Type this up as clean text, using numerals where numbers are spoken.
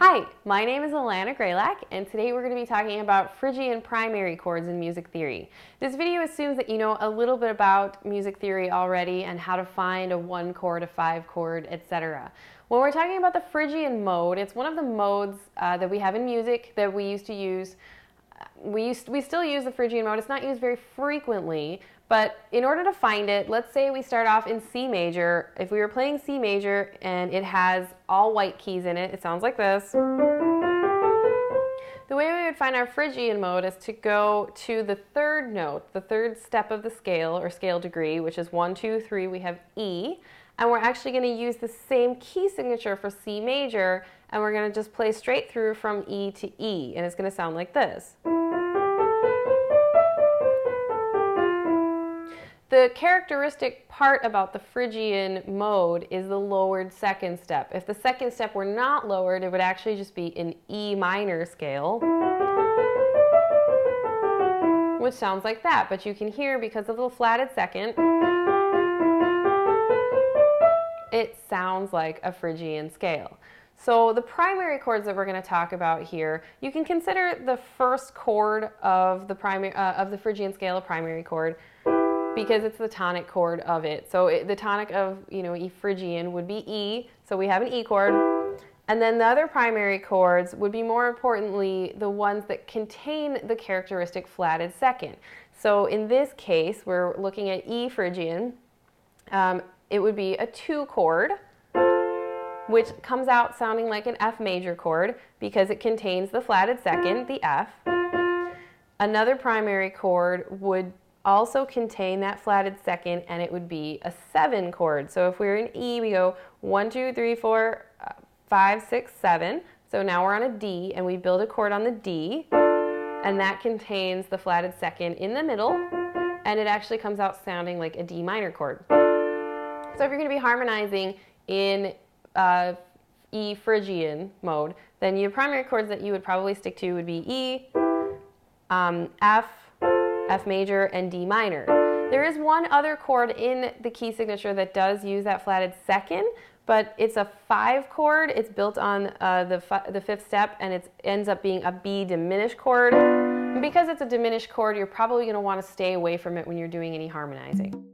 Hi, my name is Alana Grelyak, and today we're going to be talking about Phrygian primary chords in music theory. This video assumes that you know a little bit about music theory already and how to find a 1 chord, a 5 chord, etc. When we're talking about the Phrygian mode, it's one of the modes that we have in music that we used to use. We still use the Phrygian mode. It's not used very frequently, but in order to find it, let's say we start off in C major. If we were playing C major and it has all white keys in it, it sounds like this. The way we would find our Phrygian mode is to go to the third note, the third step of the scale or scale degree, which is 1, 2, 3, we have E, and we're actually going to use the same key signature for C major, and we're going to just play straight through from E to E, and it's going to sound like this. The characteristic part about the Phrygian mode is the lowered second step. If the second step were not lowered, it would actually just be an E minor scale, which sounds like that. But you can hear, because of the flatted second, it sounds like a Phrygian scale. So the primary chords that we're going to talk about here, you can consider the first chord of the Phrygian scale a primary chord, because it's the tonic chord of it. So the tonic of, E Phrygian would be E, so we have an E chord. And then the other primary chords would be, more importantly, the ones that contain the characteristic flatted second. So in this case, we're looking at E Phrygian. It would be a 2 chord, which comes out sounding like an F major chord because it contains the flatted second, the F. Another primary chord would also contain that flatted second, and it would be a 7 chord. So if we're in E, we go 1, 2, 3, 4, 5, 6, 7. So now we're on a D, and we build a chord on the D, and that contains the flatted second in the middle, and it actually comes out sounding like a D minor chord. So if you're going to be harmonizing in E Phrygian mode, then your primary chords that you would probably stick to would be E, F major, and D minor. There is one other chord in the key signature that does use that flatted second, but it's a 5 chord. It's built on the 5th step, and it ends up being a B diminished chord. And because it's a diminished chord, you're probably going to want to stay away from it when you're doing any harmonizing.